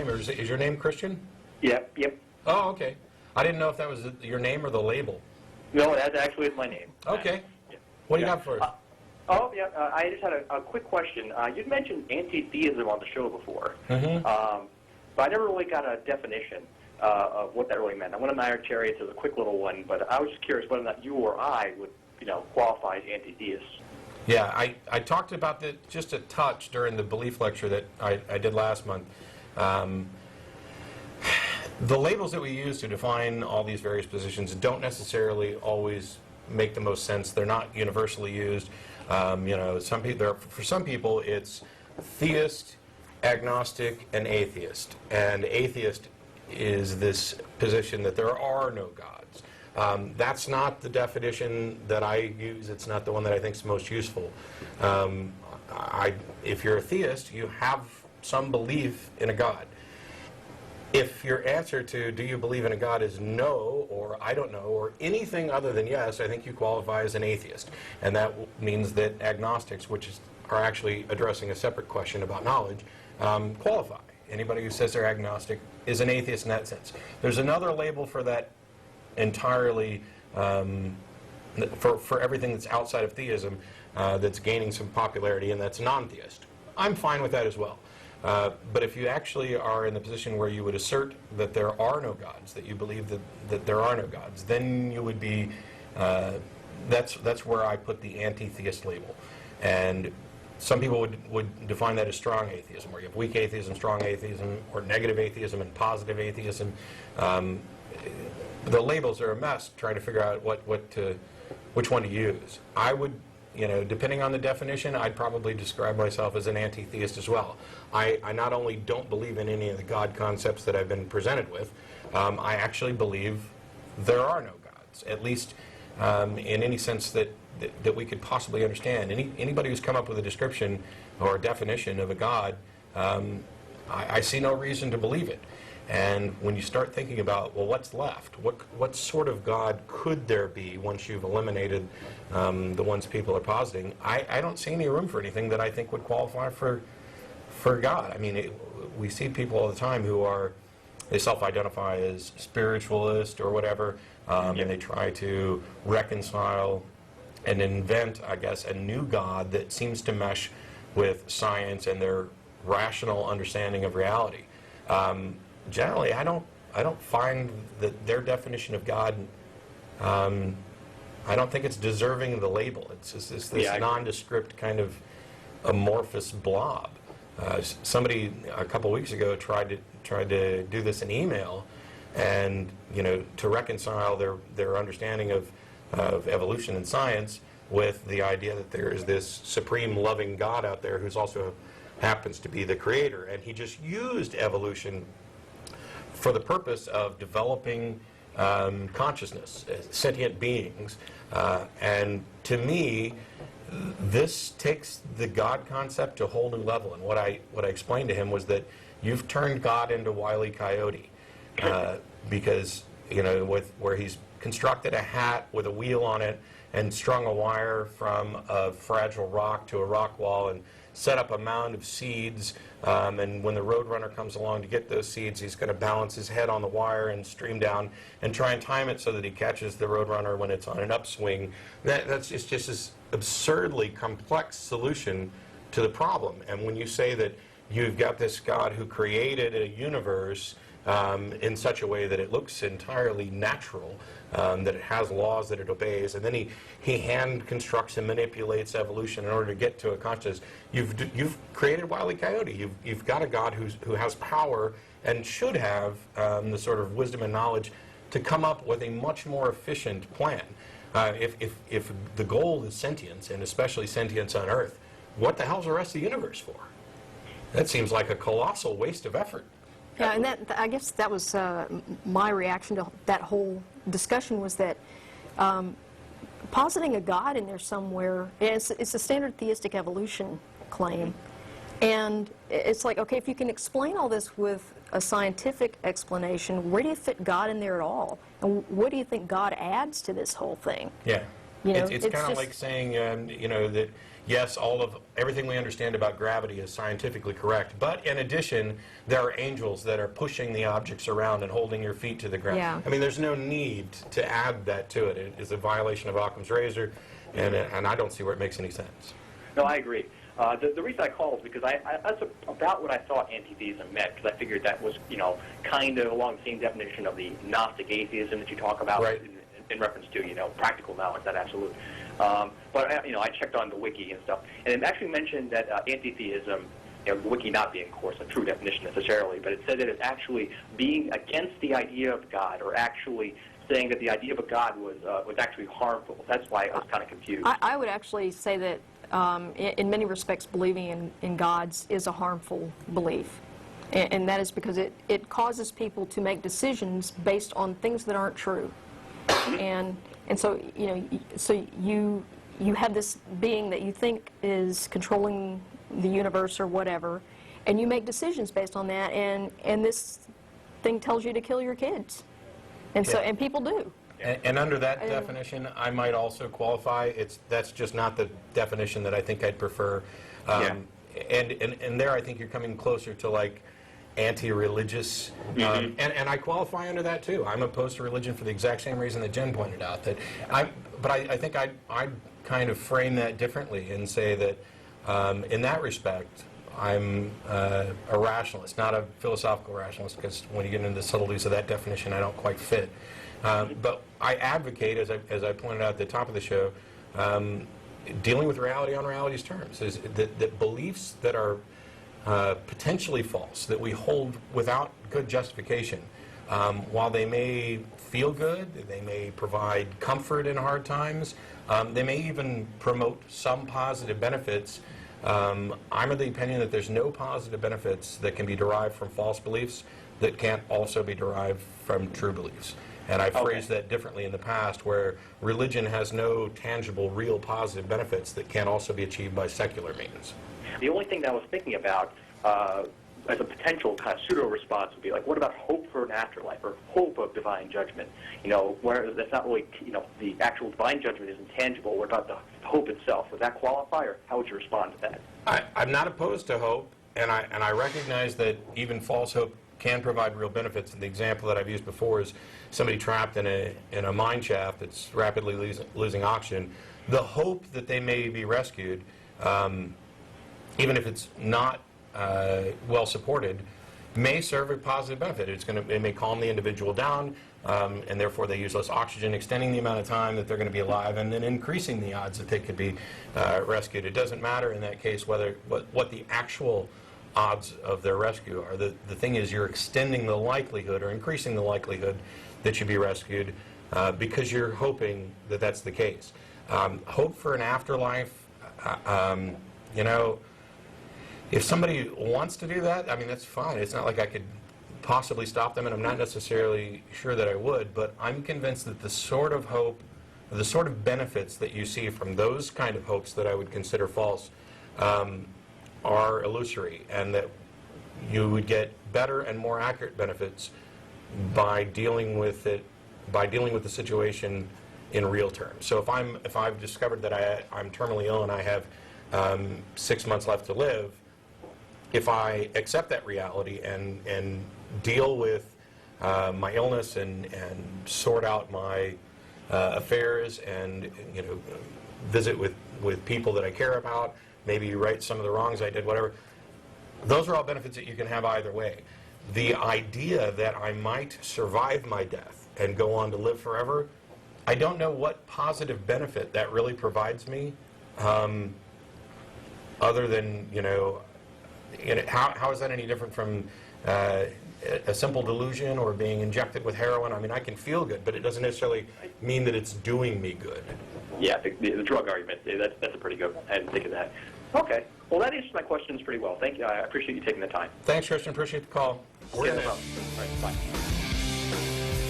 name. Is your name Christian? Yep. Oh, okay. I didn't know if that was your name or the label. No, that actually is my name. Okay. Yeah. What do you got for us? I just had a quick question. You'd mentioned anti-theism on the show before, Mm-hmm. but I never really got a definition of what that really meant. I went on IRTarians as a quick little one, but I was just curious whether or not you or I would, qualify as anti-theists. Yeah, I talked about that just a touch during the belief lecture that I did last month. The labels that we use to define all these various positions don't necessarily always make the most sense. They're not universally used. For some people it's theist, agnostic, and atheist. And atheist is this position that there are no gods. That's not the definition that I use. It's not the one that I think is most useful. If you're a theist, you have some belief in a God. If your answer to do you believe in a God is no, or I don't know, or anything other than yes, I think you qualify as an atheist. And that means that agnostics, are actually addressing a separate question about knowledge, qualify. Anybody who says they're agnostic is an atheist in that sense. There's another label for that entirely, for everything that's outside of theism, that's gaining some popularity, and that's non-theist. I'm fine with that as well. But if you actually are in the position where you would assert that there are no gods, that you believe that there are no gods, then you would be, that's where I put the anti-theist label. And some people would define that as strong atheism, where you have weak atheism, strong atheism, or negative atheism and positive atheism. The labels are a mess trying to figure out which one to use. I would, depending on the definition, I'd probably describe myself as an anti-theist as well. I not only don't believe in any of the God concepts that I've been presented with, I actually believe there are no gods, at least in any sense that we could possibly understand. Anybody who's come up with a description or a definition of a God, I see no reason to believe it. And when you start thinking about, well, what's left? What sort of God could there be once you've eliminated the ones people are positing? I don't see any room for anything that I think would qualify for God. I mean, we see people all the time who they self-identify as spiritualist or whatever, and they try to reconcile and invent, I guess, a new God that seems to mesh with science and their rational understanding of reality. Generally, I don't find that their definition of God, I don't think it's deserving of the label. It's just this nondescript kind of amorphous blob. Somebody a couple weeks ago tried to do this in email, and to reconcile their understanding of evolution and science with the idea that there is this supreme loving God out there who's also happens to be the creator, and he just used evolution for the purpose of developing consciousness, sentient beings. And to me, this takes the God concept to a whole new level. And what I explained to him was that you've turned God into Wile E. Coyote, because where he's constructed a hat with a wheel on it and strung a wire from a fragile rock to a rock wall and set up a mound of seeds, and when the roadrunner comes along to get those seeds, he's going to balance his head on the wire and stream down and try and time it so that he catches the roadrunner when it's on an upswing. It's just this absurdly complex solution to the problem. And when you say that you've got this God who created a universe in such a way that it looks entirely natural, that it has laws that it obeys, and then he hand constructs and manipulates evolution in order to get to a consciousness. You've created Wile E. Coyote. You've got a God who has power and should have the sort of wisdom and knowledge to come up with a much more efficient plan. If the goal is sentience, and especially sentience on Earth, what the hell's the rest of the universe for? That seems like a colossal waste of effort. Yeah, and I guess that was my reaction to that whole discussion, was that positing a God in there somewhere, it's a standard theistic evolution claim. And it's like, okay, if you can explain all this with a scientific explanation, where do you fit God in there at all? And what do you think God adds to this whole thing? Yeah. You know, It's kind of just- like saying, you know, that yes, everything we understand about gravity is scientifically correct, but in addition, there are angels that are pushing the objects around and holding your feet to the ground. Yeah. I mean, there's no need to add that to it. It is a violation of Occam's razor, and I don't see where it makes any sense. No, I agree. The reason I called is because that's about what I thought anti-theism meant, because I figured that was, you know, kind of along the same definition of the Gnostic atheism that you talk about Right. in reference to, you know, practical knowledge, that absolute. But, you know, I checked on the wiki and stuff, and it actually mentioned that anti-theism, you know, the wiki not being, of course, a true definition necessarily, but it said that it's actually being against the idea of God, or actually saying that the idea of a God was actually harmful. That's why I was kind of confused. I would actually say that in many respects believing in gods is a harmful belief. And that is because it causes people to make decisions based on things that aren't true. And so, you know, so you have this being that you think is controlling the universe or whatever, and you make decisions based on that, and this thing tells you to kill your kids. And so, Yeah. and people do. And under that definition, I might also qualify. That's just not the definition that I think I'd prefer. And there, I think you're coming closer to like anti-religious, and I qualify under that too. I'm opposed to religion for the exact same reason that Jen pointed out. But I think I'd kind of frame that differently and say that in that respect, I'm a rationalist, not a philosophical rationalist, because when you get into the subtleties of that definition, I don't quite fit. But I advocate, as I pointed out at the top of the show, dealing with reality on reality's terms. Is that beliefs that are potentially false, that we hold without good justification, while they may feel good, they may provide comfort in hard times, they may even promote some positive benefits. I'm of the opinion that there's no positive benefits that can be derived from false beliefs that can't also be derived from true beliefs. And I've phrased that differently in the past, where religion has no tangible, real positive benefits that can also be achieved by secular means. The only thing that I was thinking about as a potential kind of pseudo-response would be like, what about hope for an afterlife, or hope of divine judgment? You know, where that's not really, you know, the actual divine judgment isn't tangible. What about the hope itself? Would that qualify, or how would you respond to that? I'm not opposed to hope, and I recognize that even false hope can provide real benefits. And the example that I've used before is somebody trapped in a mine shaft that's rapidly losing oxygen. The hope that they may be rescued, even if it's not well supported, may serve a positive benefit. It may calm the individual down, and therefore they use less oxygen, extending the amount of time that they're going to be alive, and then increasing the odds that they could be rescued. It doesn't matter in that case what the actual odds of their rescue are. The thing is, you're extending the likelihood or increasing the likelihood that you be rescued because you're hoping that that's the case. Hope for an afterlife, you know, if somebody wants to do that, I mean, that's fine. It's not like I could possibly stop them, and I'm not necessarily sure that I would, but I'm convinced that the sort of hope, the sort of benefits that you see from those kind of hopes that I would consider false are illusory, and that you would get better and more accurate benefits by dealing with it, by dealing with the situation in real terms. So if I've discovered that I'm terminally ill and I have 6 months left to live, if I accept that reality and deal with my illness and sort out my affairs, and, you know, visit with people that I care about, maybe right some of the wrongs I did, whatever, those are all benefits that you can have either way. The idea that I might survive my death and go on to live forever, I don't know what positive benefit that really provides me, other than, you know, how is that any different from a simple delusion or being injected with heroin? I mean, I can feel good, but it doesn't necessarily mean that it's doing me good. Yeah, the drug argument, that's a pretty good one. I didn't think of that. Okay. Well, that answers my questions pretty well. Thank you. I appreciate you taking the time. Thanks, Christian. Appreciate the call. We're in Yeah, no it. problem. All right, bye.